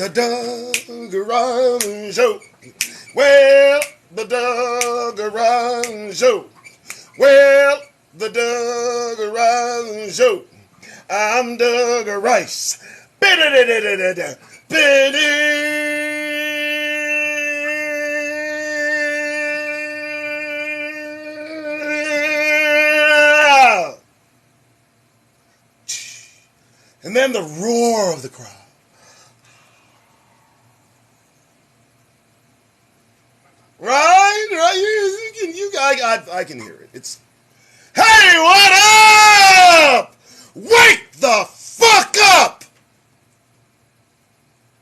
the Doug Ryan Show. Well, the Doug Ryan Show. Well, the Doug Ryan Show. I'm Doug Rice. And then the roar of the crowd. Right? I can hear it. It's, hey, what up? Wake the fuck up!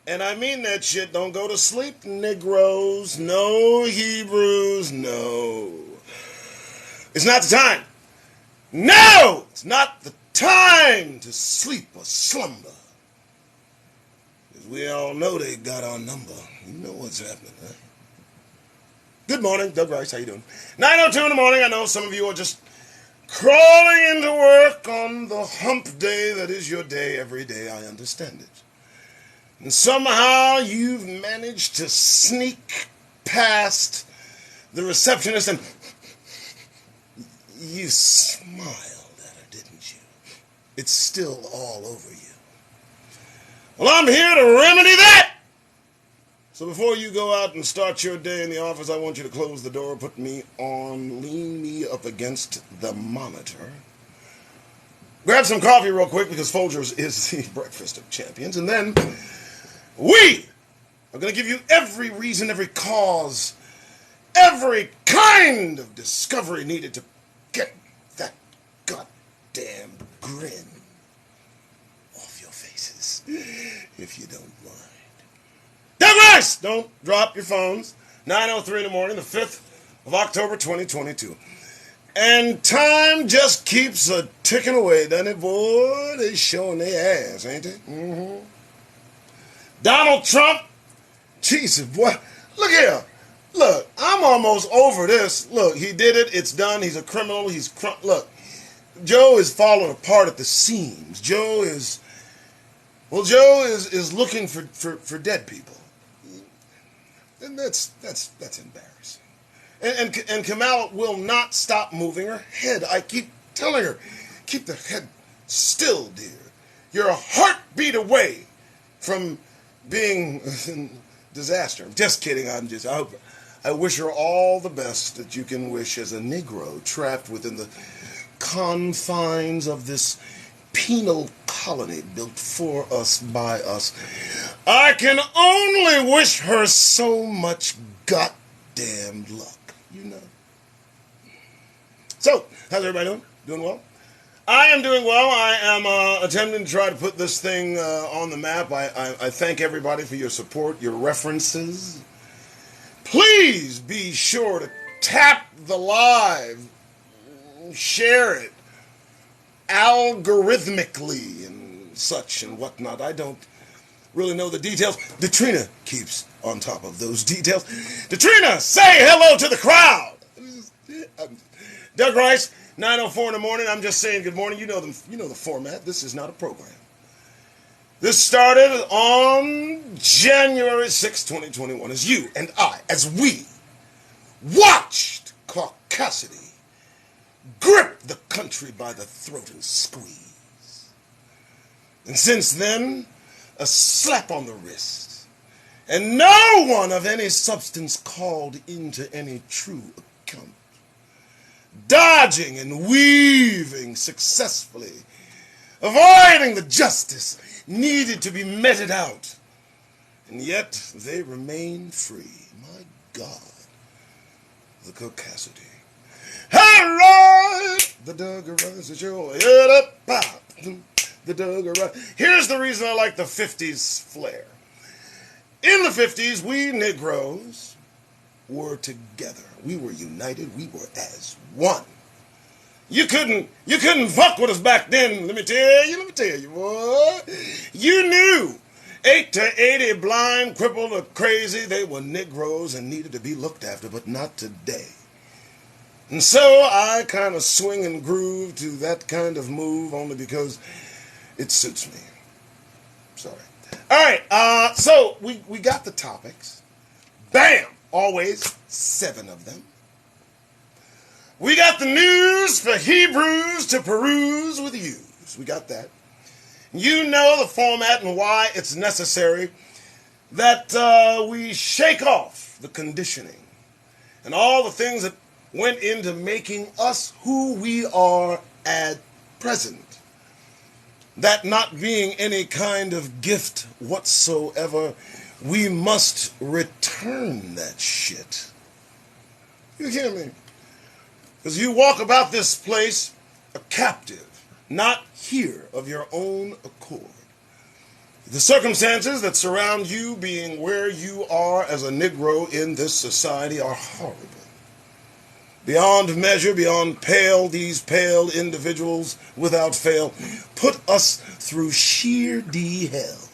And I mean that shit. Don't go to sleep, Negroes. No Hebrews. No. It's not the time. No! It's not the time to sleep or slumber. Because we all know they got our number. You know what's happening, huh? Good morning, Doug Rice. How you doing? 9:02 in the morning. I know some of you are just crawling into work on the hump day that is your day every day. I understand it. And somehow you've managed to sneak past the receptionist and you smiled at her, didn't you? It's still all over you. Well, I'm here to remedy that! So before you go out and start your day in the office, I want you to close the door, put me on, lean me up against the monitor. Grab some coffee real quick because Folgers is the breakfast of champions. And then we are going to give you every reason, every cause, every kind of discovery needed to get that goddamn grin off your faces, if you don't mind. Doug Rice! Don't drop your phones. 9:03 in the morning, the 5th of October, 2022. And time just keeps ticking away, doesn't it? Boy, they showing their ass, ain't they? Mm-hmm. Donald Trump, Jesus, boy, look here. Look, I'm almost over this. Look, he did it. It's done. He's a criminal. Look, Joe is falling apart at the seams. Joe is looking for dead people. And that's embarrassing. And Kamala will not stop moving her head. I keep telling her, keep the head still, dear. You're a heartbeat away from being a disaster. I'm just kidding. I wish her all the best that you can wish as a Negro trapped within the confines of this penal colony built for us by us. I can only wish her so much goddamn luck, you know. So, how's everybody doing? Doing well? I am doing well. I am attempting to try to put this thing on the map. I thank everybody for your support, your references. Please be sure to tap the live, share it algorithmically and such and whatnot. I don't really know the details. Detrina keeps on top of those details. Detrina, say hello to the crowd. Doug Rice, 9:04 in the morning. I'm just saying good morning. You know the format. This is not a program. This started on January 6, 2021, as you and I, as we watched caucasity grip the country by the throat and squeeze. And since then, a slap on the wrist, and no one of any substance called into any true account, dodging and weaving successfully, avoiding the justice needed to be meted out, and yet they remain free. My God, the caucasity. All right, the Doug Rice Show. The Doug Rice. Here's the reason I like the 50s flair. In the 50s, we Negroes were together. We were united. We were as one. You couldn't fuck with us back then. Let me tell you, boy. You knew 8 to 80, blind, crippled, or crazy. They were Negroes and needed to be looked after, but not today. And so I kind of swing and groove to that kind of move only because it suits me. Sorry. All right, so we got the topics. Bam! Always 7 of them. We got the news for Hebrews to peruse with yous. We got that. You know the format and why it's necessary that we shake off the conditioning and all the things that went into making us who we are at present. That not being any kind of gift whatsoever, we must return that shit. You hear me? Because you walk about this place a captive, not here of your own accord. The circumstances that surround you being where you are as a Negro in this society are horrible. Beyond measure, beyond pale, these pale individuals, without fail, put us through sheer hell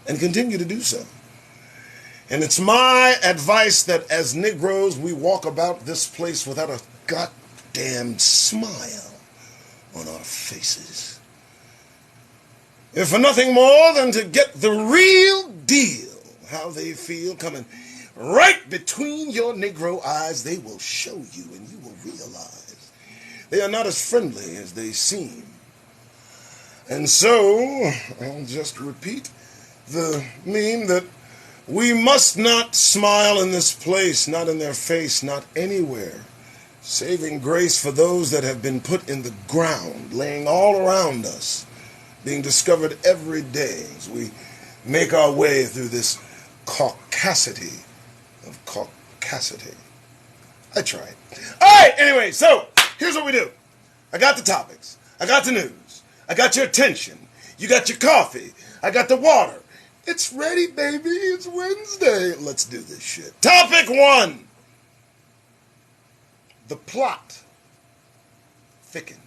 and continue to do so. And it's my advice that as Negroes, we walk about this place without a goddamn smile on our faces. If for nothing more than to get the real deal, how they feel coming right between your Negro eyes, they will show you and you will realize they are not as friendly as they seem. And so, I'll just repeat the meme that we must not smile in this place, not in their face, not anywhere. Saving grace for those that have been put in the ground, laying all around us, being discovered every day as we make our way through this caucasity of caucasity. I tried. All right, anyway, so here's what we do. I got the topics. I got the news. I got your attention. You got your coffee. I got the water. It's ready, baby. It's Wednesday. Let's do this shit. Topic 1. The plot thickens.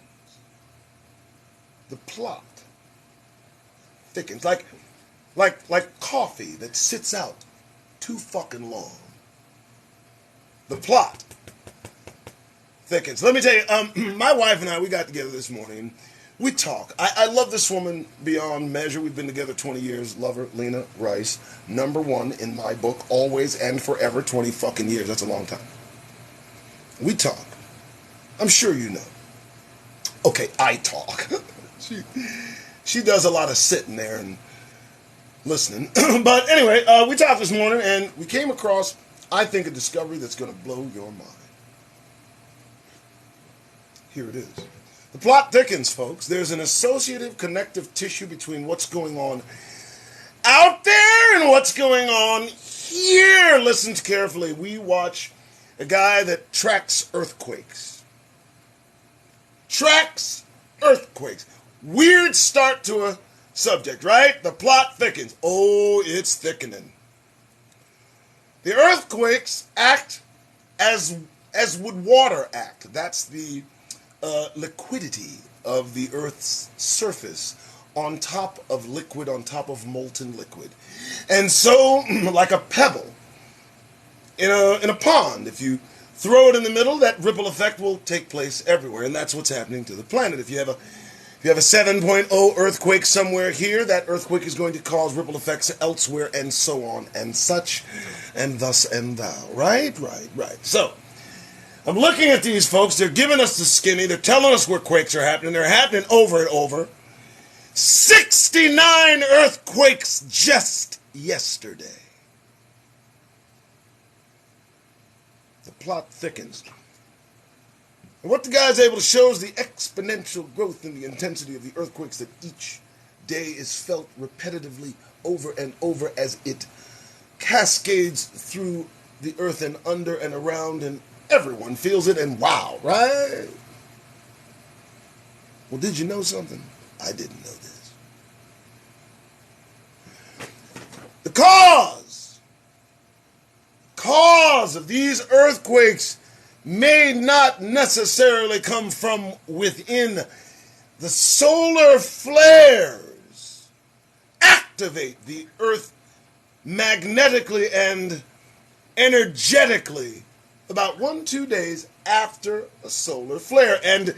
The plot thickens. Like coffee that sits out too fucking long. The plot thickens. Let me tell you, my wife and I, we got together this morning. We talk. I love this woman beyond measure. We've been together 20 years. Love her, Lena Rice. #1 in my book, always and forever, 20 fucking years. That's a long time. We talk. I'm sure you know. Okay, I talk. She does a lot of sitting there and listening. But anyway, we talked this morning and we came across, I think, a discovery that's going to blow your mind. Here it is. The plot thickens, folks. There's an associative connective tissue between what's going on out there and what's going on here. Listen carefully. We watch a guy that tracks earthquakes. Tracks earthquakes. Weird start to a subject, right? The plot thickens. Oh, it's thickening. The earthquakes act as would water act. That's the liquidity of the Earth's surface on top of liquid, on top of molten liquid. And so, like a pebble in a pond, if you throw it in the middle, that ripple effect will take place everywhere, and that's what's happening to the planet. If you have a 7.0 earthquake somewhere here, that earthquake is going to cause ripple effects elsewhere, and so on and such, and thus and thou. Right. So, I'm looking at these folks. They're giving us the skinny. They're telling us where quakes are happening. They're happening over and over. 69 earthquakes just yesterday. The plot thickens. And what the guy's able to show is the exponential growth in the intensity of the earthquakes that each day is felt repetitively over and over as it cascades through the earth and under and around, and everyone feels it, and wow, right? Well, did you know something? I didn't know this. The cause of these earthquakes may not necessarily come from within. The solar flares activate the earth magnetically and energetically about 1-2 days after a solar flare. And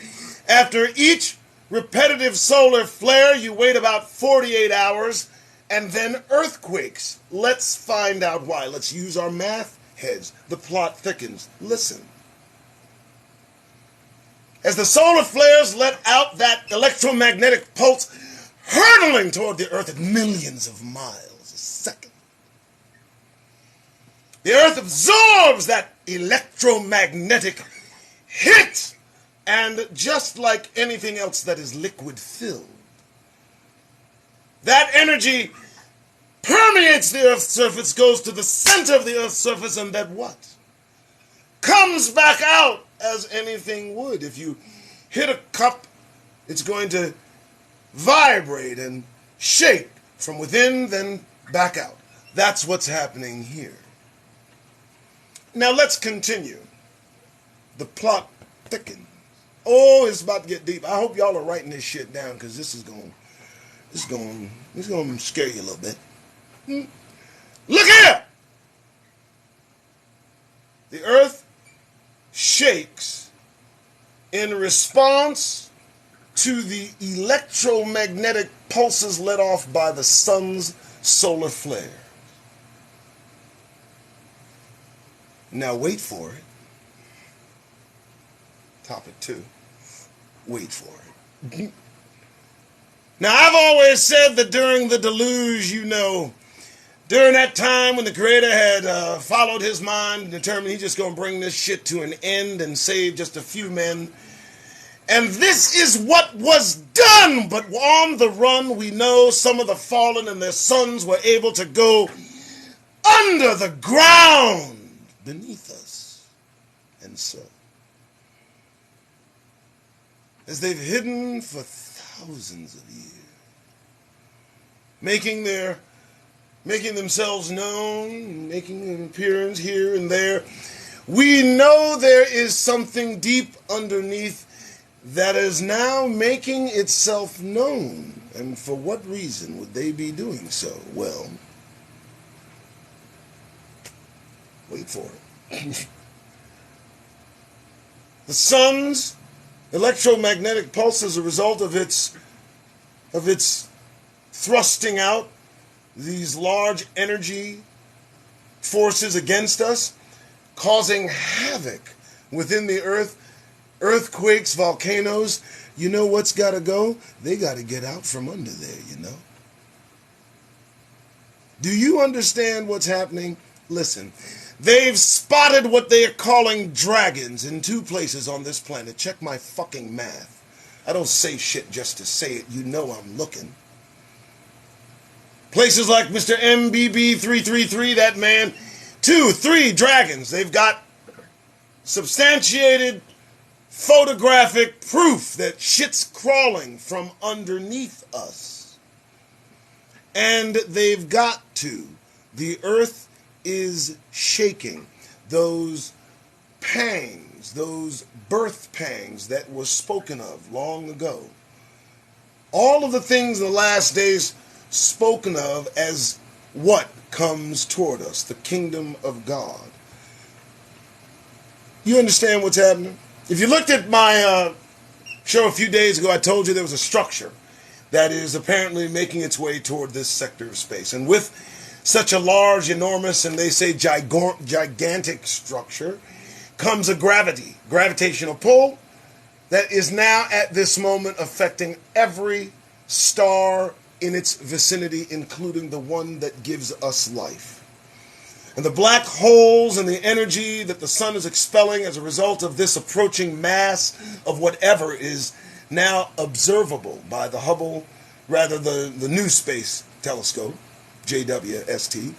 after each repetitive solar flare, you wait about 48 hours, and then earthquakes. Let's find out why. Let's use our math heads. The plot thickens. Listen. As the solar flares let out that electromagnetic pulse hurtling toward the earth at millions of miles a second, the earth absorbs that electromagnetic hit, and just like anything else that is liquid-filled, that energy permeates the earth's surface, goes to the center of the earth's surface, and that what? Comes back out as anything would. If you hit a cup, it's going to vibrate and shake from within, then back out. That's what's happening here. Now let's continue. The plot thickens. Oh, it's about to get deep. I hope y'all are writing this shit down, because this is going to scare you a little bit. Look here! The earth shakes in response to the electromagnetic pulses let off by the sun's solar flare. Now wait for it. Topic 2. Wait for it. Now I've always said that during the deluge, during that time when the Creator had followed his mind and determined he's just going to bring this shit to an end and save just a few men. And this is what was done. But on the run, we know some of the fallen and their sons were able to go under the ground beneath us. And so, as they've hidden for thousands of years, making themselves known, making an appearance here and there, we know there is something deep underneath that is now making itself known. And for what reason would they be doing so? Well, wait for it. The sun's electromagnetic pulse is a result of its thrusting out these large energy forces against us, causing havoc within the earth, earthquakes, volcanoes. You know what's got to go? They got to get out from under there, Do you understand what's happening? Listen, they've spotted what they are calling dragons in 2 places on this planet. Check my fucking math. I don't say shit just to say it. You know I'm looking. Places like Mr. MBB333, that man. 2, 3 dragons. They've got substantiated photographic proof that shit's crawling from underneath us. And they've got to. The earth is shaking. Those pangs, those birth pangs that were spoken of long ago. All of the things in the last days spoken of as what comes toward us, the kingdom of God. You understand what's happening? If you looked at my show a few days ago, I told you there was a structure that is apparently making its way toward this sector of space. And with such a large, enormous, and they say gigantic structure comes a gravitational pull that is now at this moment affecting every star in its vicinity, including the one that gives us life. And the black holes and the energy that the sun is expelling as a result of this approaching mass of whatever is now observable by the Hubble, the New Space Telescope, JWST.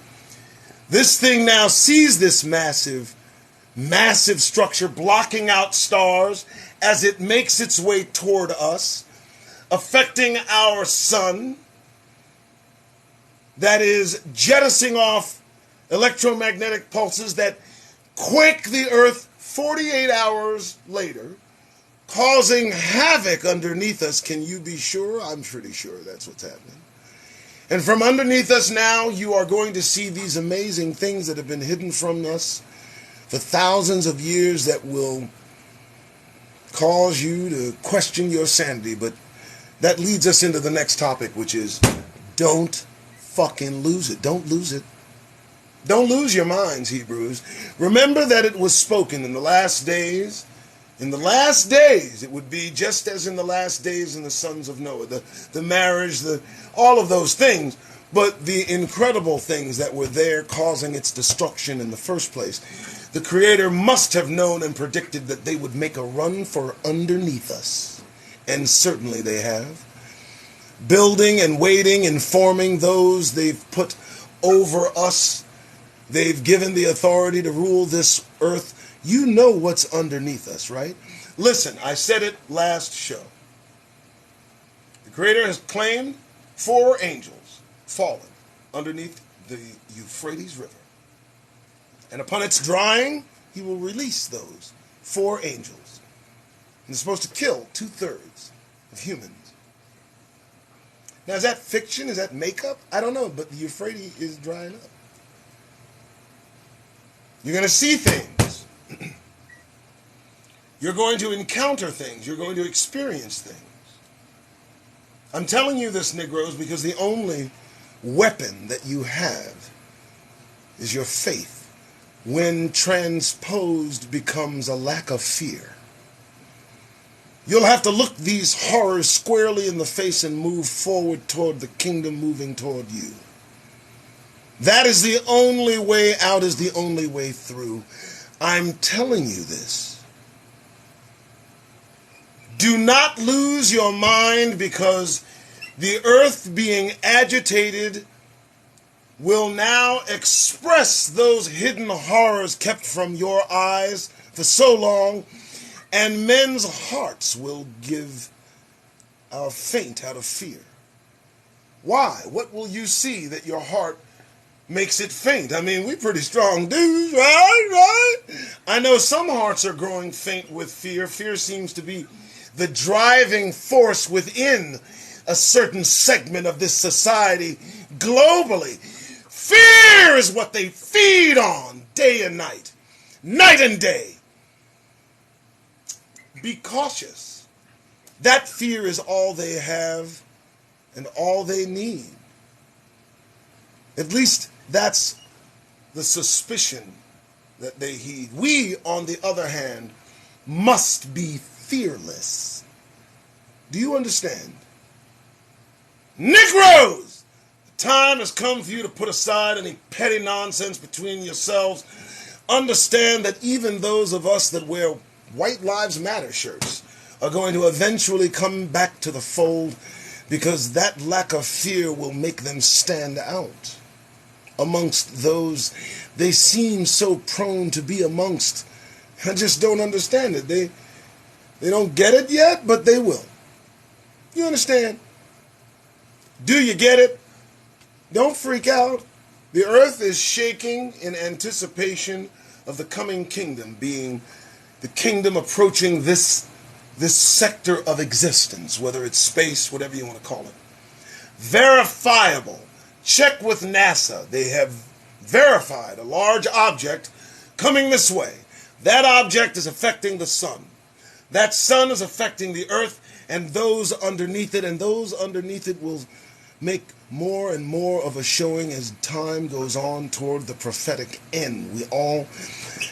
This thing now sees this massive structure blocking out stars as it makes its way toward us, affecting our sun, that is jettisoning off electromagnetic pulses that quake the earth 48 hours later, causing havoc underneath us. Can you be sure? I'm pretty sure that's what's happening. And from underneath us now, you are going to see these amazing things that have been hidden from us for thousands of years that will cause you to question your sanity. But that leads us into the next topic, which is don't fucking lose it. Don't lose it. Don't lose your minds, Hebrews. Remember that it was spoken in the last days. In the last days, it would be just as in the last days in the sons of Noah. The marriage, all of those things. But the incredible things that were there causing its destruction in the first place. The Creator must have known and predicted that they would make a run for underneath us. And certainly they have. Building and waiting and forming those they've put over us. They've given the authority to rule this earth. You know what's underneath us, right? Listen, I said it last show. The Creator has claimed 4 angels fallen underneath the Euphrates River. And upon its drying, he will release those 4 angels. And they're supposed to kill 2/3 of humans. Now, is that fiction? Is that makeup? I don't know, but the Euphrates is drying up. You're going to see things. You're going to encounter things. You're going to experience things. I'm telling you this, Negroes, because the only weapon that you have is your faith. When transposed becomes a lack of fear. You'll have to look these horrors squarely in the face and move forward toward the kingdom moving toward you. That is the only way out, is the only way through. I'm telling you this. Do not lose your mind, because the earth being agitated will now express those hidden horrors kept from your eyes for so long, and men's hearts will faint out of fear. Why? What will you see that your heart makes it faint? I mean, we pretty strong dudes, right? I know some hearts are growing faint with fear. Fear seems to be the driving force within a certain segment of this society globally. Fear is what they feed on day and night and day. Be cautious. That fear is all they have and all they need. At least that's the suspicion that they heed. We, on the other hand, must be fearless. Do you understand? Negroes! The time has come for you to put aside any petty nonsense between yourselves. Understand that even those of us that wear White Lives Matter shirts are going to eventually come back to the fold, because that lack of fear will make them stand out amongst those they seem so prone to be amongst. I just don't understand it. They don't get it yet, but they will. You understand? Do you get it? Don't freak out. The earth is shaking in anticipation of the coming kingdom, being the kingdom approaching this sector of existence, whether it's space, whatever you want to call it. Verifiable. Check with NASA. They have verified a large object coming this way. That object is affecting the sun. That sun is affecting the earth and those underneath it, and those underneath it will make more and more of a showing as time goes on toward the prophetic end. We all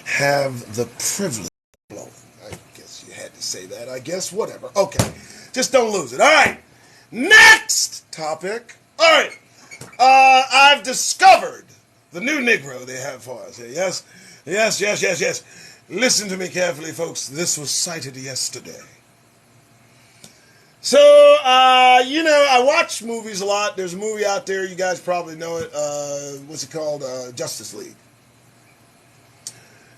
have the privilege. I guess you had to say that. I guess whatever. Okay. Just don't lose it. All right. Next topic. All right. I've discovered the new Negro they have for us here. Yes. Listen to me carefully, folks. This was cited yesterday. So, I watch movies a lot. There's a movie out there, you guys probably know it. What's it called? Justice League.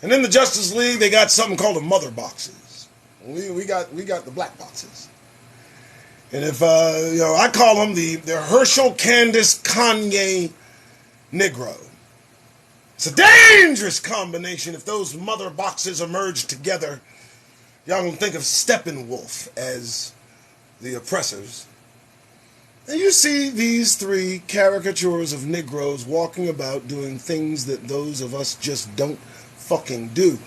And in the Justice League, they got something called the mother boxes. We got the black boxes. And if, I call them the Herschel-Candice-Kanye Negro. It's a dangerous combination. If those mother boxes are merged together, y'all gonna think of Steppenwolf as the oppressors. And you see these 3 caricatures of Negroes walking about doing things that those of us just don't fucking do.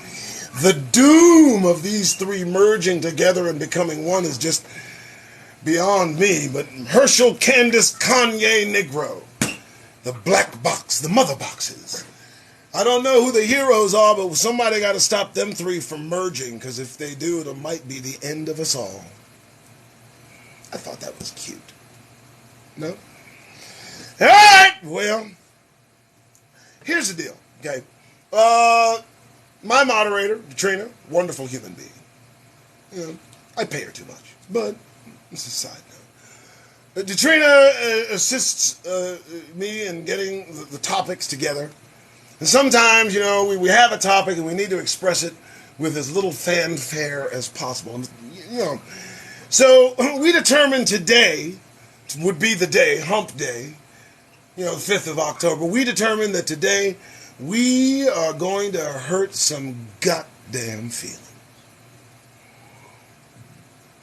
The doom of these 3 merging together and becoming one is just beyond me. But Herschel-Candice-Kanye Negro. the black box, the mother boxes. I don't know who the heroes are, but somebody got to stop them three from merging, because if they do, it might be the end of us all. I thought that was cute. No? All right, well, here's the deal, okay? My moderator, Trina, wonderful human being. You know, I pay her too much, but it's a side note. Katrina assists me in getting the topics together. And sometimes, you know, we have a topic and we need to express it with as little fanfare as possible. And, you know, so we determined today would be the day, hump day, you know, the 5th of October. We determined that today we are going to hurt some goddamn feelings.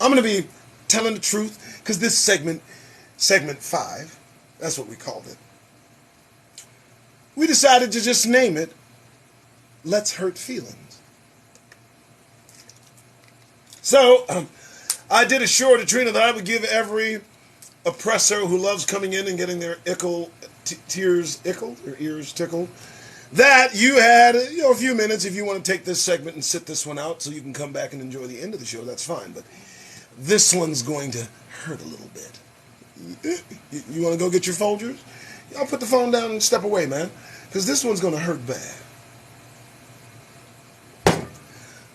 I'm going to be telling the truth, because this segment 5, that's what we called it. We decided to just name it, Let's Hurt Feelings. So, I did assure Katrina that I would give every oppressor who loves coming in and getting their ears tickled, that you had, you know, a few minutes if you want to take this segment and sit this one out so you can come back and enjoy the end of the show, that's fine. But this one's going to hurt a little bit. You want to go get your Folgers? I'll put the phone down and step away, man, because this one's going to hurt bad.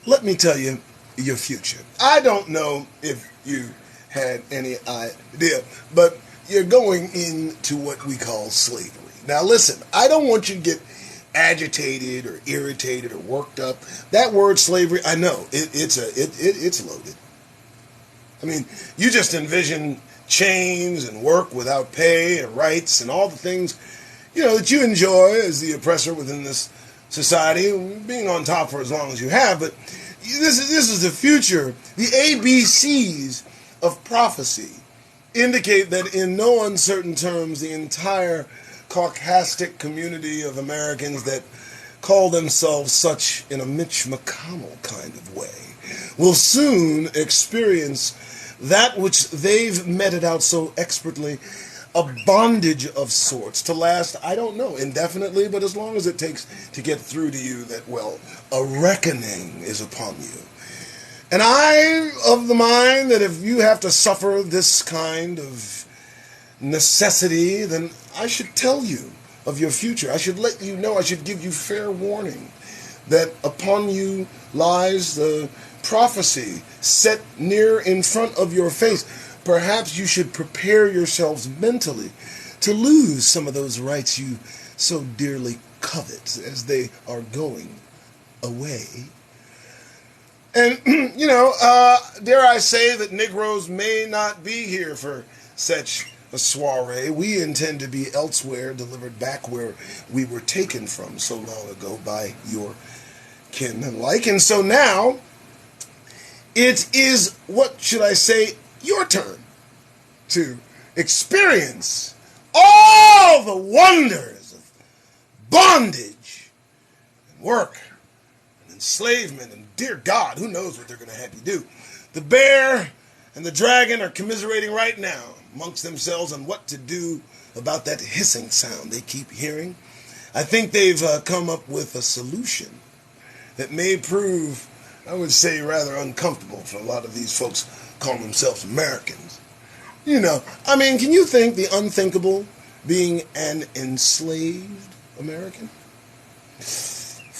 Let me tell you your future. I don't know if you had any idea, but you're going into what we call slavery. Now listen, I don't want you to get agitated or irritated or worked up. That word slavery, I know, it's loaded. I mean, you just envision chains and work without pay and rights and all the things, you know, that you enjoy as the oppressor within this society, being on top for as long as you have. But this is the future. The ABCs of prophecy indicate that in no uncertain terms the entire caucastic community of Americans that call themselves such in a Mitch McConnell kind of way will soon experience that which they've meted out so expertly, a bondage of sorts to last, I don't know, indefinitely, but as long as it takes to get through to you that, well, a reckoning is upon you. And I'm of the mind that if you have to suffer this kind of necessity, then I should tell you of your future. I should let you know, I should give you fair warning that upon you lies the prophecy set near in front of your face. Perhaps you should prepare yourselves mentally to lose some of those rights you so dearly covet as they are going away. And, you know, dare I say that Negroes may not be here for such a soiree. We intend to be elsewhere, delivered back where we were taken from so long ago by your kin and like. And so now, it is, what should I say, your turn to experience all the wonders of bondage and work and enslavement, and dear God, who knows what they're going to have you do. The bear and the dragon are commiserating right now amongst themselves on what to do about that hissing sound they keep hearing. I think they've come up with a solution that may prove, I would say, rather uncomfortable for a lot of these folks calling themselves Americans. You know, I mean, can you think the unthinkable, being an enslaved American?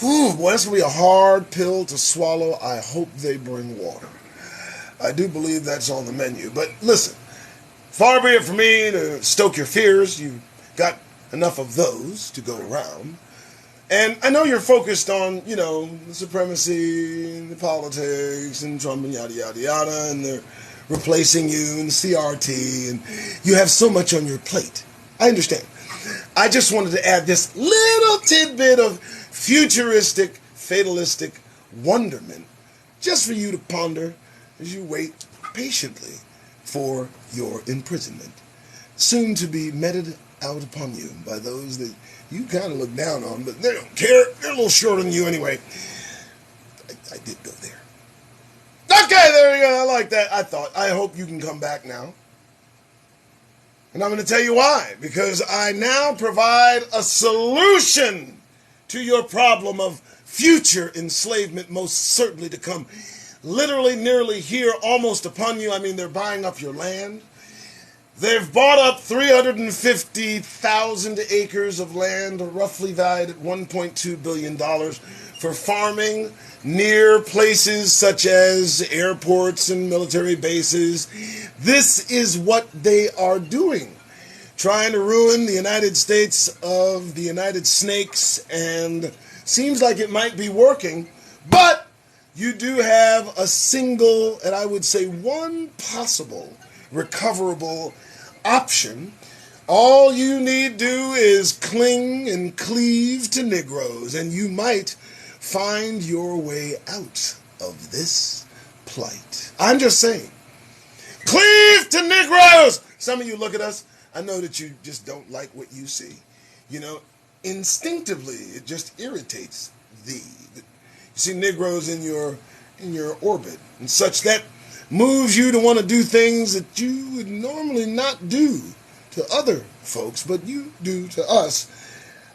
Whew, boy, that's going to be a hard pill to swallow. I hope they bring water. I do believe that's on the menu. But listen, far be it from me to stoke your fears. You've got enough of those to go around. And I know you're focused on, you know, the supremacy and the politics and Trump and yada, yada, yada, and they're replacing you and CRT, and you have so much on your plate. I understand. I just wanted to add this little tidbit of futuristic, fatalistic wonderment just for you to ponder as you wait patiently for your imprisonment, soon to be meted out upon you by those that you kind of look down on, but they don't care. They're a little shorter than you anyway. I did go there. Okay, there you go. I like that. I hope you can come back now. And I'm going to tell you why. Because I now provide a solution to your problem of future enslavement, most certainly to come. Literally, nearly here, almost upon you. I mean, they're buying up your land. They've bought up 350,000 acres of land, roughly valued at $1.2 billion, for farming near places such as airports and military bases. This is what they are doing, trying to ruin the United States of the United Snakes, and seems like it might be working, but you do have a single, and I would say one possible recoverable option. All you need do is cling and cleave to Negroes, and you might find your way out of this plight. I'm just saying. Cleave to Negroes! Some of you look at us. I know that you just don't like what you see. You know, instinctively, it just irritates thee. You see Negroes in your orbit and such that moves you to want to do things that you would normally not do to other folks, but you do to us.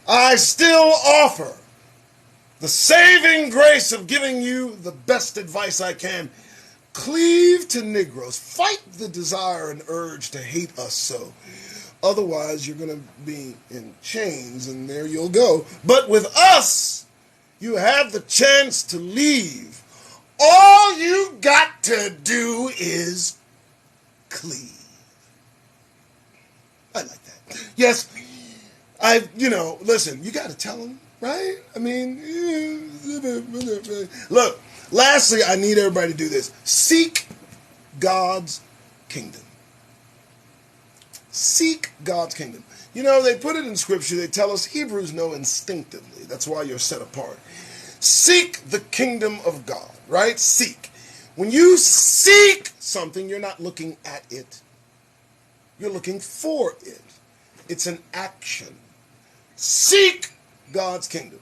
I still offer the saving grace of giving you the best advice I can. Cleave to Negroes. Fight the desire and urge to hate us so. Otherwise, you're going to be in chains, and there you'll go. But with us, you have the chance to leave. All you got to do is cleave. I like that. Yes, listen, you got to tell them, right? I mean, look, lastly, I need everybody to do this. Seek God's kingdom. Seek God's kingdom. You know, they put it in Scripture. They tell us Hebrews know instinctively. That's why you're set apart. Seek the kingdom of God, right? Seek. When you seek something, you're not looking at it. You're looking for it. It's an action. Seek God's kingdom.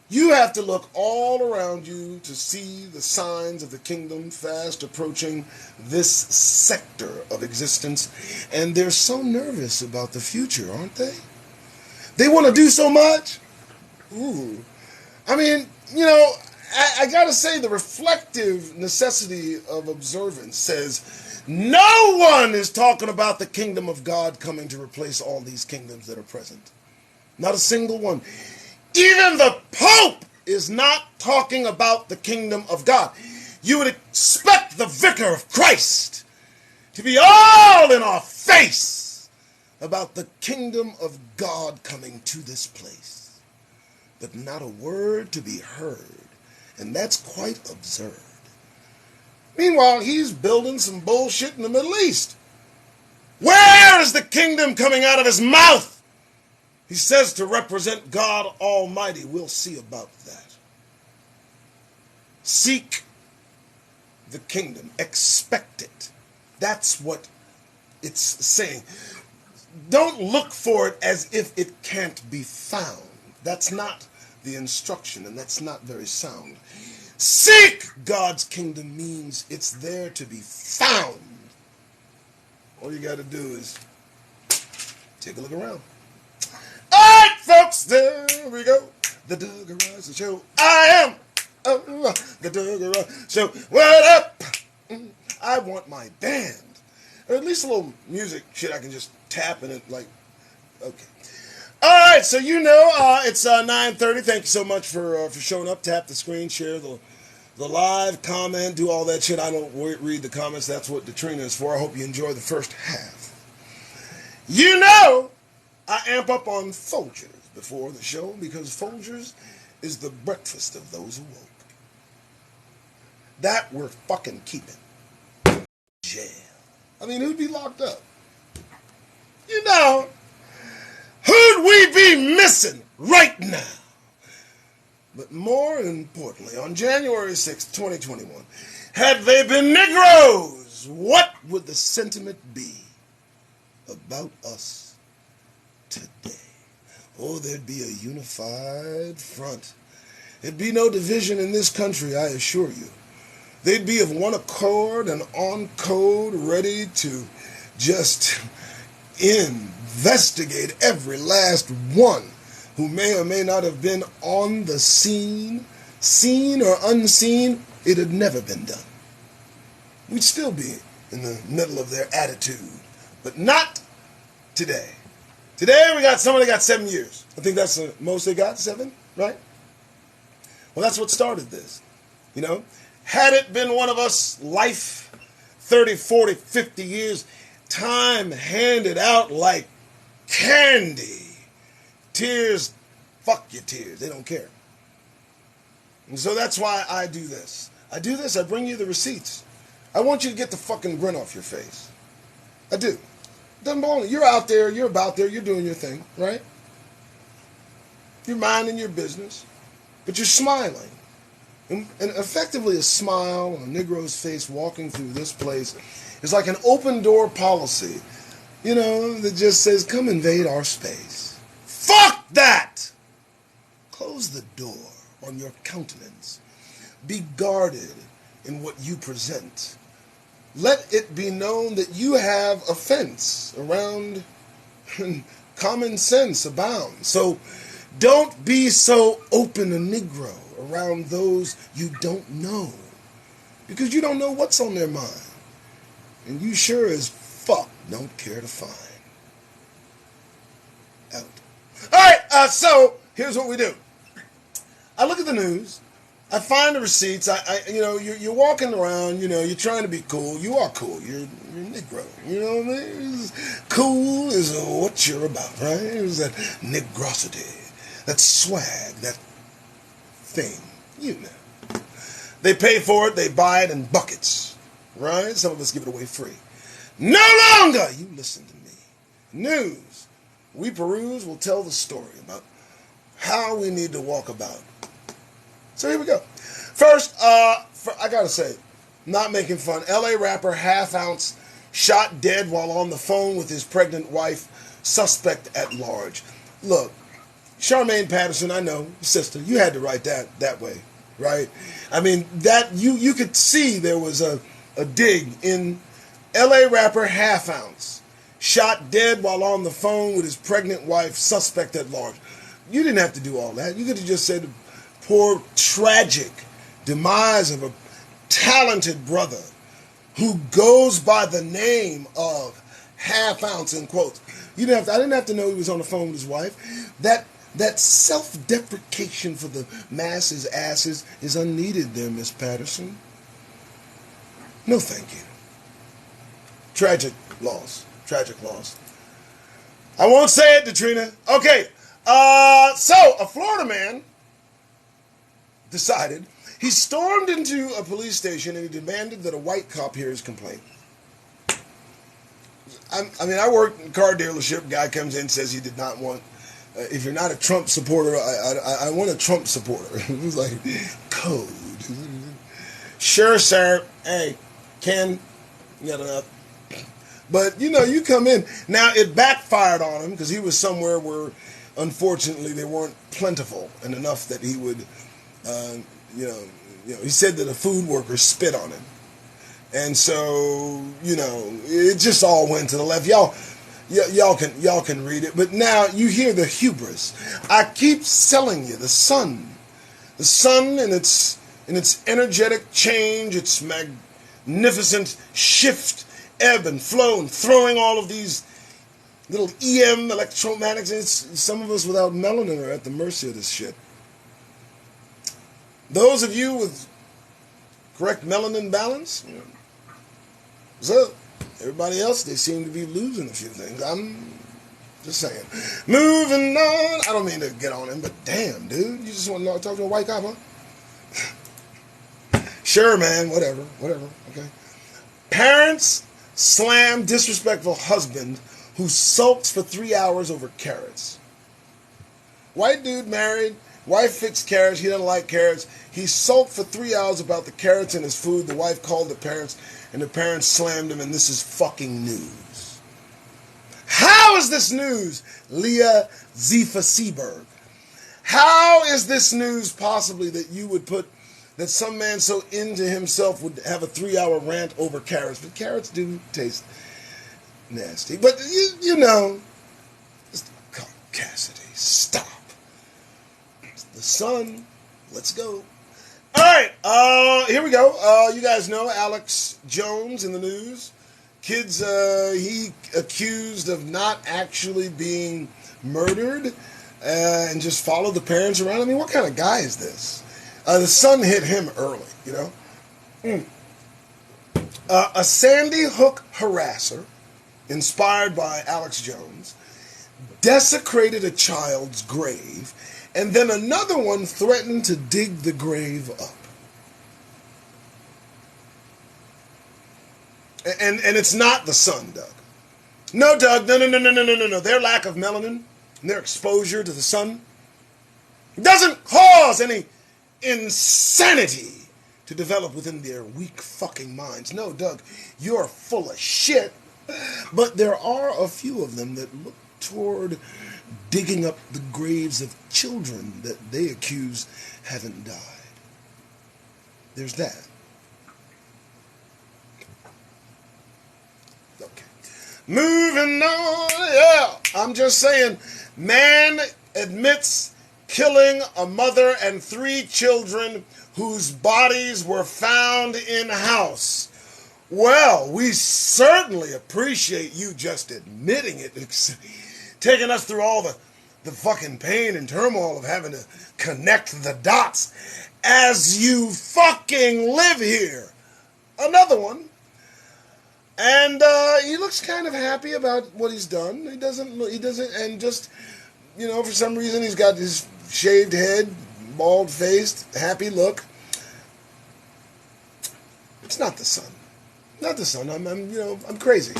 You have to look all around you to see the signs of the kingdom fast approaching this sector of existence. And they're so nervous about the future, aren't they? They want to do so much. Ooh. I mean, I got to say, the reflective necessity of observance says no one is talking about the kingdom of God coming to replace all these kingdoms that are present. Not a single one. Even the Pope is not talking about the kingdom of God. You would expect the vicar of Christ to be all in our face about the kingdom of God coming to this place. But not a word to be heard. And that's quite absurd. Meanwhile, he's building some bullshit in the Middle East. Where is the kingdom coming out of his mouth? He says to represent God Almighty. We'll see about that. Seek the kingdom. Expect it. That's what it's saying. Don't look for it as if it can't be found. That's not the instruction, and that's not very sound. Seek God's kingdom means it's there to be found. All you got to do is take a look around. All right, folks, there we go. The Dougarizer Show. I am the Dougarizer Show. What up? I want my band. Or at least a little music shit I can just tap in it like, okay. All right, so it's 9:30. Thank you so much for showing up. Tap the screen, share the live, comment, do all that shit. I don't read the comments. That's what Katrina is for. I hope you enjoy the first half. I amp up on Folgers before the show because Folgers is the breakfast of those who woke. That we're fucking keeping. Jail. I mean, who'd be locked up? Who'd we be missing right now? But more importantly, on January 6th, 2021, had they been Negroes, what would the sentiment be about us today? Oh, there'd be a unified front. There'd be no division in this country, I assure you. They'd be of one accord and on code, ready to just investigate every last one who may or may not have been on the scene, seen or unseen, it had never been done. We'd still be in the middle of their attitude, but not today. Today we got somebody got 7 years. I think that's the most they got, 7, right? Well, that's what started this, you know. Had it been one of us, life, 30, 40, 50 years, time handed out like candy. Tears, fuck your tears, they don't care. And so that's why I do this. I bring you the receipts. I want you to get the fucking grin off your face. I do. Doesn't bother me. You're out there, you're about there, you're doing your thing, right? You're minding your business, but you're smiling. And effectively a smile on a Negro's face walking through this place is like an open door policy, you know, that just says, come invade our space. Fuck that! Close the door on your countenance. Be guarded in what you present. Let it be known that you have a fence around common sense abounds. So don't be so open a Negro around those you don't know, because you don't know what's on their mind. And you sure as fuck don't care to find out. All right, so here's what we do. I look at the news. I find the receipts. You know, you're walking around. You know, you're trying to be cool. You are cool. You're a Negro. You know what I mean? Cool is what you're about, right? It's that negrosity, that swag, that thing. You know. They pay for it. They buy it in buckets, right? Some of us give it away free. No longer. You listen to me. News. We peruse. We'll tell the story about how we need to walk about. So here we go. First, I gotta say, not making fun. LA rapper Half Ounce shot dead while on the phone with his pregnant wife, suspect at large. Look, Charmaine Patterson, I know, sister, you had to write that way, right? I mean, that you could see there was a dig in LA rapper Half Ounce shot dead while on the phone with his pregnant wife, suspect at large. You didn't have to do all that. You could have just said, poor, tragic demise of a talented brother who goes by the name of Half Ounce, in quotes. I didn't have to know he was on the phone with his wife. That self-deprecation for the masses' asses is unneeded there, Miss Patterson. No, thank you. Tragic loss. I won't say it, Katrina. Okay, so a Florida man decided he stormed into a police station and he demanded that a white cop hear his complaint. I work in a car dealership. Guy comes in, says he did not want. If you're not a Trump supporter, I want a Trump supporter. It was like code. Sure, sir. Hey, Ken, you got enough. But you know, you come in now. It backfired on him because he was somewhere where, unfortunately, they weren't plentiful and enough that he would. He said that a food worker spit on him. And so, you know, it just all went to the left. Y'all can read it. But now you hear the hubris. I keep selling you the sun in its energetic change, its magnificent shift, ebb and flow, and throwing all of these little EM electromagnets. Some of us without melanin are at the mercy of this shit. Those of you with correct melanin balance, you know, so everybody else, they seem to be losing a few things. I'm just saying. Moving on. I don't mean to get on him, but damn, dude, you just want to talk to a white cop, huh? Sure, man, whatever, okay. Parents slam disrespectful husband who sulks for 3 hours over carrots. White dude married. Wife fixed carrots. He doesn't like carrots. He sulked for 3 hours about the carrots in his food. The wife called the parents, and the parents slammed him, and this is fucking news. How is this news, Leah Zifa Seberg? How is this news possibly that you would put, that some man so into himself would have a 3 hour rant over carrots? But carrots do taste. nasty. But, you know, Cassidy, stop. The sun, let's go. All right, here we go. You guys know Alex Jones in the news. Kids, he accused of not actually being murdered and just followed the parents around. I mean, what kind of guy is this? The sun hit him early, you know. A Sandy Hook harasser, inspired by Alex Jones, desecrated a child's grave, and then another one threatened to dig the grave up. And it's not the sun, Doug. No, Doug, no. Their lack of melanin and their exposure to the sun doesn't cause any insanity to develop within their weak fucking minds. No, Doug, you're full of shit. But there are a few of them that look toward digging up the graves of children that they accuse haven't died. There's that. Okay. Moving on, yeah. I'm just saying, man admits killing a mother and 3 children whose bodies were found in house. Well, we certainly appreciate you just admitting it, taking us through all the fucking pain and turmoil of having to connect the dots as you fucking live here. Another one. And he looks kind of happy about what he's done. He doesn't, and just, you know, for some reason he's got his shaved head, bald-faced, happy look. It's not the sun. Not the sun. I'm crazy.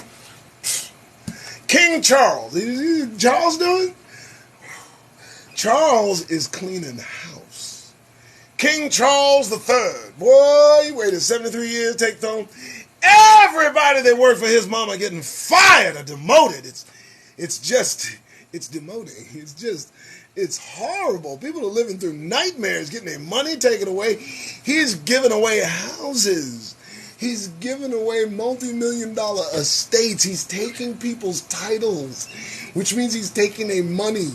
King Charles. Is Charles doing? Charles is cleaning house. King Charles III. Boy, he waited 73 years to take throne. Everybody that worked for his mama getting fired or demoted. It's demoting. It's horrible. People are living through nightmares, getting their money taken away. He's giving away houses. He's giving away multi-million-dollar estates. He's taking people's titles, which means he's taking their money.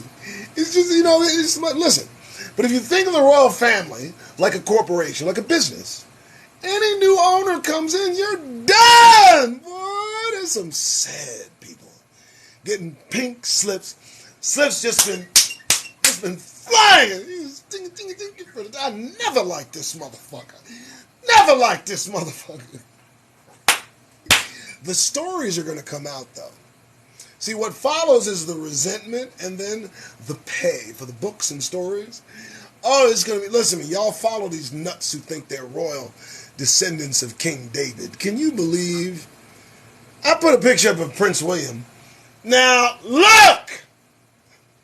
It's just, you know, listen. But if you think of the royal family like a corporation, like a business, any new owner comes in, you're done. Boy, there's some sad people getting pink slips. Slips just been flying. I never liked this motherfucker. Never liked this motherfucker. The stories are going to come out, though. See, what follows is the resentment and then the pay for the books and stories. Oh, it's going to be, listen to me, y'all follow these nuts who think they're royal descendants of King David. Can you believe? I put a picture up of Prince William. Now, look!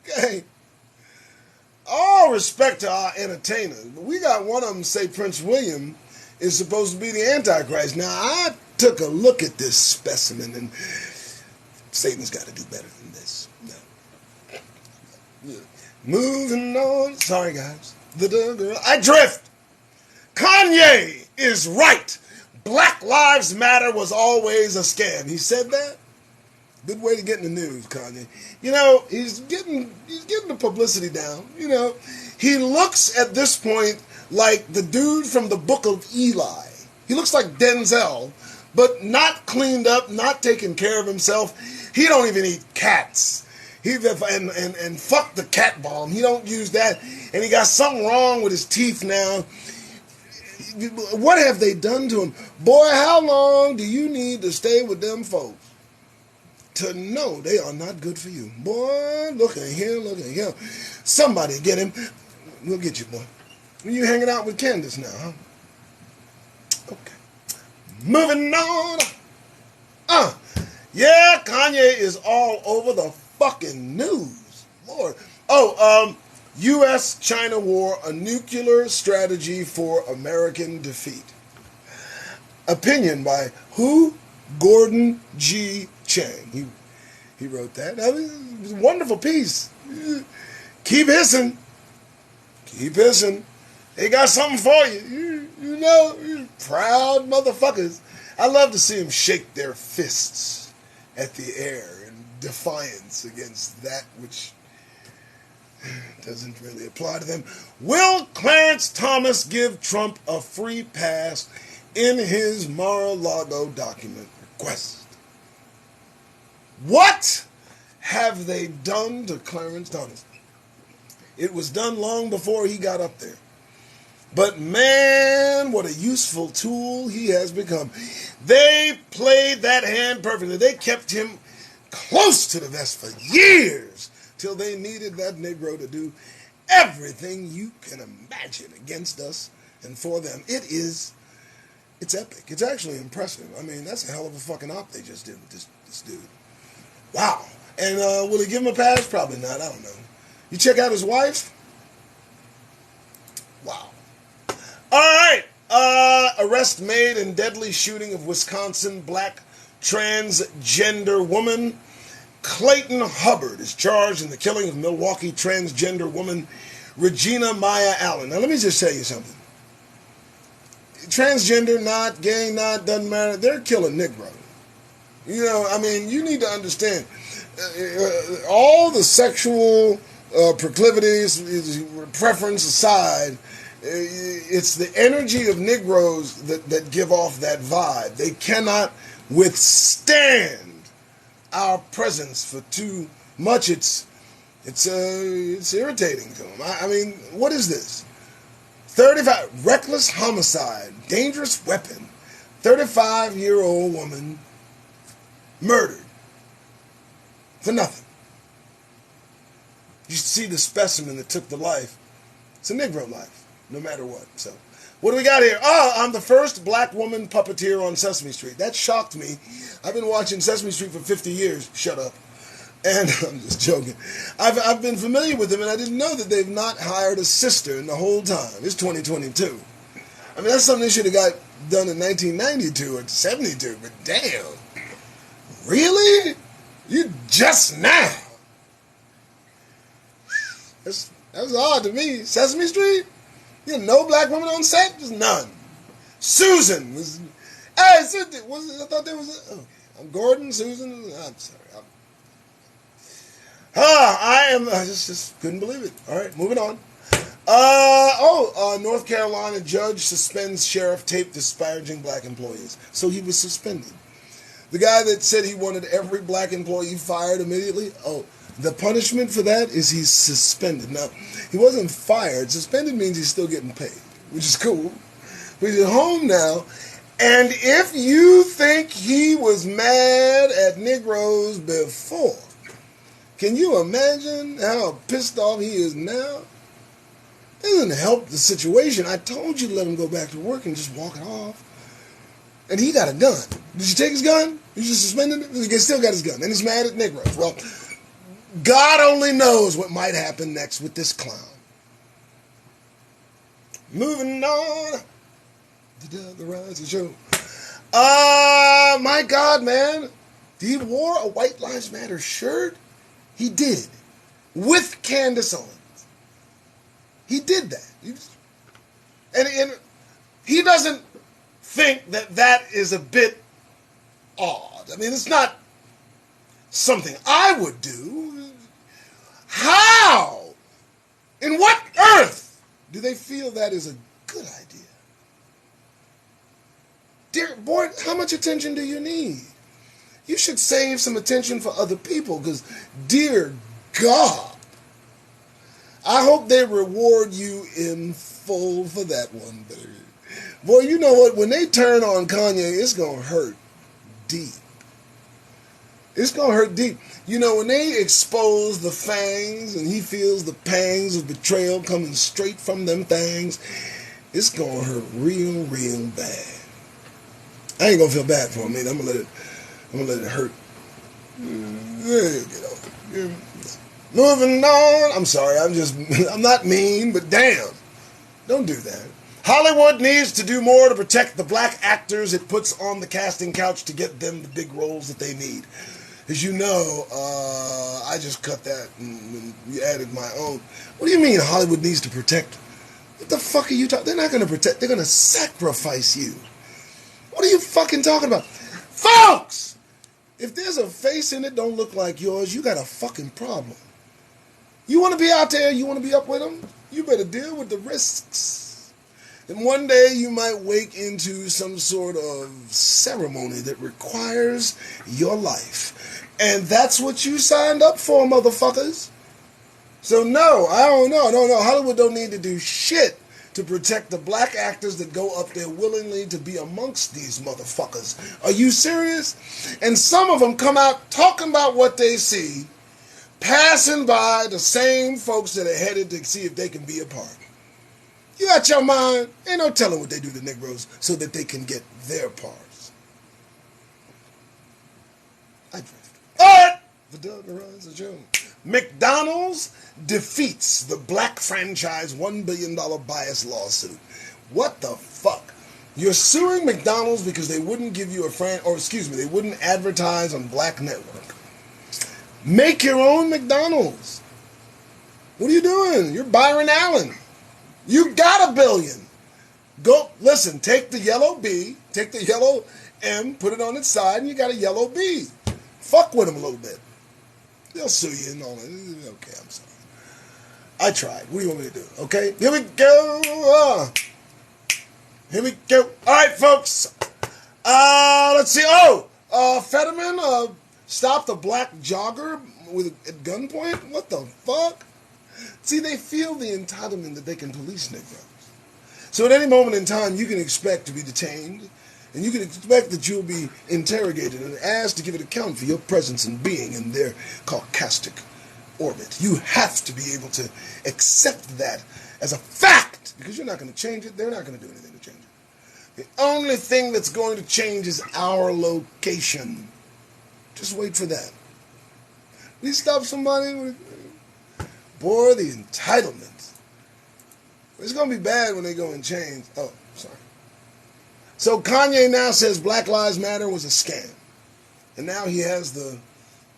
Okay. All respect to our entertainers, but we got one of them say Prince William is supposed to be the Antichrist. Now, I took a look at this specimen, and Satan's got to do better than this. No. Moving on. Sorry, guys. I drift. Kanye is right. Black Lives Matter was always a scam. He said that. Good way to get in the news, Kanye. You know, he's getting the publicity down. You know, he looks at this point like the dude from the Book of Eli. He looks like Denzel, but not cleaned up, not taking care of himself. He don't even eat cats. And fuck the cat bomb. He don't use that. And he got something wrong with his teeth now. What have they done to him? Boy, how long do you need to stay with them folks to know they are not good for you? Boy, look at him. Somebody get him. We'll get you, boy. You hanging out with Candace now, huh? Okay. Moving on. Yeah, Kanye is all over the fucking news. Lord. U.S.-China war, a nuclear strategy for American defeat. Opinion by who? Gordon G. Chang. He wrote that. It was a wonderful piece. Keep hissing. Keep hissing. They got something for you. You know, proud motherfuckers. I love to see them shake their fists at the air in defiance against that which doesn't really apply to them. Will Clarence Thomas give Trump a free pass in his Mar-a-Lago document request? What have they done to Clarence Thomas? It was done long before he got up there. But man, what a useful tool he has become. They played that hand perfectly. They kept him close to the vest for years till they needed that Negro to do everything you can imagine against us and for them. It's epic. It's actually impressive. I mean, that's a hell of a fucking op they just did with this dude. Wow. And will he give him a pass? Probably not. I don't know. You check out his wife? Wow. All right. Arrest made in deadly shooting of Wisconsin black transgender woman. Clayton Hubbard is charged in the killing of Milwaukee transgender woman Regina Maya Allen. Now, let me just tell you something. Transgender, not gay, not, doesn't matter. They're killing Negroes. You know, I mean, you need to understand. All the sexual proclivities, preference aside, it's the energy of Negroes that give off that vibe. They cannot withstand our presence for too much. It's irritating to them. I mean, what is this? 35 reckless homicide, dangerous weapon, 35-year-old woman murdered for nothing. You see the specimen that took the life. It's a Negro life, no matter what. So, what do we got here? Oh, I'm the first black woman puppeteer on Sesame Street. That shocked me. I've been watching Sesame Street for 50 years. Shut up. And I'm just joking. I've been familiar with them, and I didn't know that they've not hired a sister in the whole time. It's 2022. I mean, that's something they should have got done in 1992 or 72, but damn. Really? You just now? That's odd to me. Sesame Street? You had no black woman on set? Just none. Susan was... Hey, I thought there was... Okay. I'm Gordon, Susan... I'm sorry. I just couldn't believe it. All right, moving on. North Carolina judge suspends sheriff taped disparaging black employees. So he was suspended. The guy that said he wanted every black employee fired immediately, the punishment for that is he's suspended. Now, he wasn't fired. Suspended means he's still getting paid, which is cool. But he's at home now. And if you think he was mad at Negroes before, can you imagine how pissed off he is now? It doesn't help the situation. I told you to let him go back to work and just walk it off. And he got a gun. Did you take his gun? You just suspended it? He still got his gun. And he's mad at Negroes. Well, God only knows what might happen next with this clown. Moving on. The Rising Show. My God, man. He wore a White Lives Matter shirt. He did. With Candace Owens. He did that. And he doesn't think that is a bit odd. I mean, it's not something I would do. How? In what earth do they feel that is a good idea? Dear boy, how much attention do you need? You should save some attention for other people because, dear God, I hope they reward you in full for that one, baby. Boy, you know what? When they turn on Kanye, it's going to hurt deep. It's going to hurt deep. You know, when they expose the fangs and he feels the pangs of betrayal coming straight from them fangs, it's going to hurt real, real bad. I ain't going to feel bad for him, man. I'm going to let it hurt. Moving on. I'm sorry. I'm not mean, but damn. Don't do that. Hollywood needs to do more to protect the black actors it puts on the casting couch to get them the big roles that they need. As you know, I just cut that and added my own. What do you mean Hollywood needs to protect? What the fuck are you talking? They're not going to protect. They're going to sacrifice you. What are you fucking talking about? Folks! If there's a face in it don't look like yours, you got a fucking problem. You want to be out there, you want to be up with them, you better deal with the risks. And one day you might wake into some sort of ceremony that requires your life. And that's what you signed up for, motherfuckers. So no, I don't know. No. Hollywood don't need to do shit to protect the black actors that go up there willingly to be amongst these motherfuckers. Are you serious? And some of them come out talking about what they see, passing by the same folks that are headed to see if they can be a part. You got your mind? Ain't no telling what they do to Negroes so that they can get their parts. I drift. All right. The thedougriceshow. McDonald's defeats the black franchise $1 billion bias lawsuit. What the fuck? You're suing McDonald's because they wouldn't give you they wouldn't advertise on Black Network. Make your own McDonald's. What are you doing? You're Byron Allen. You got $1 billion. Go, listen, take the yellow B, take the yellow M, put it on its side, and you got a yellow B. Fuck with them a little bit. They'll sue you and all that. Okay, I'm sorry. I tried. What do you want me to do? Okay, here we go. Here we go. All right, folks. Let's see. Fetterman stopped a black jogger at gunpoint. What the fuck? See, they feel the entitlement that they can police Negroes. So at any moment in time, you can expect to be detained, and you can expect that you'll be interrogated and asked to give an account for your presence and being in their Caucasic orbit. You have to be able to accept that as a fact, because you're not going to change it. They're not going to do anything to change it. The only thing that's going to change is our location. Just wait for that. We stop somebody. Boy, the entitlement. It's going to be bad when they go and change. Oh, sorry. So Kanye now says Black Lives Matter was a scam. And now he has the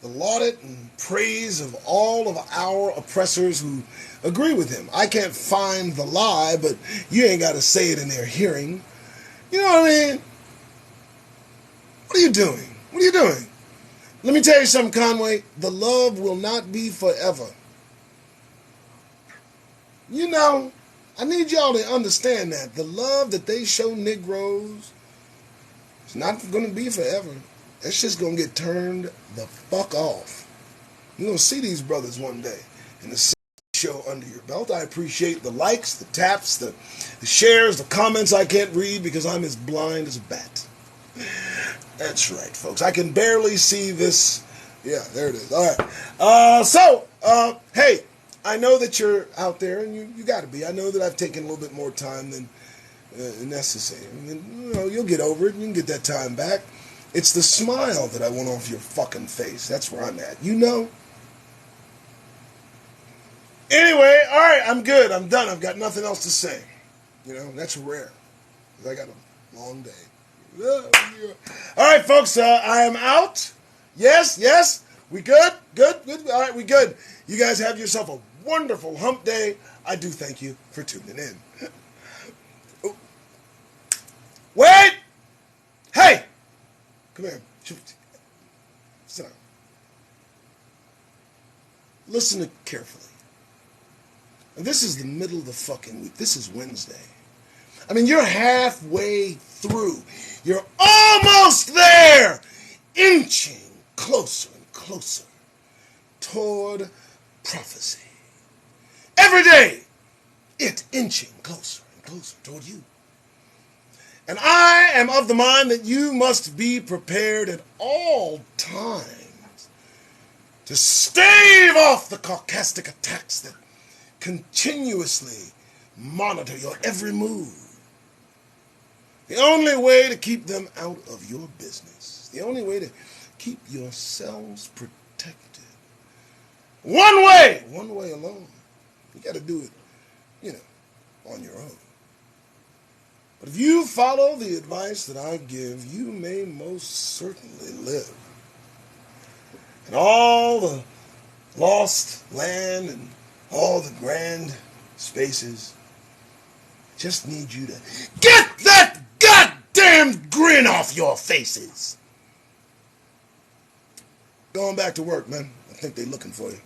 laudit and praise of all of our oppressors who agree with him. I can't find the lie, but you ain't got to say it in their hearing. You know what I mean? What are you doing? What are you doing? Let me tell you something, Conway. The love will not be forever. You know, I need y'all to understand that. The love that they show Negroes is not going to be forever. It's just going to get turned the fuck off. You're going to see these brothers one day in the show under your belt. I appreciate the likes, the taps, the shares, the comments I can't read because I'm as blind as a bat. That's right, folks. I can barely see this. Yeah, there it is. All right. Hey, I know that you're out there, and you got to be. I know that I've taken a little bit more time than necessary. And, you'll get over it, and you can get that time back. It's the smile that I want off your fucking face. That's where I'm at. You know? Anyway, all right, I'm good. I'm done. I've got nothing else to say. That's rare. Because I got a long day. All right, folks, I am out. Yes. We good? Good. All right, we good. You guys have yourself a wonderful hump day. I do thank you for tuning in. Oh. Wait! Hey! Come here. Sit down. Listen carefully. And this is the middle of the fucking week. This is Wednesday. I mean, you're halfway through. You're almost there! Inching closer and closer toward prophecy. Every day, it's inching closer and closer toward you. And I am of the mind that you must be prepared at all times to stave off the Caucasic attacks that continuously monitor your every move. The only way to keep them out of your business, the only way to keep yourselves protected, one way alone. You got to do it, on your own. But if you follow the advice that I give, you may most certainly live. And all the lost land and all the grand spaces just need you to get that goddamn grin off your faces. Going back to work, man. I think they're looking for you.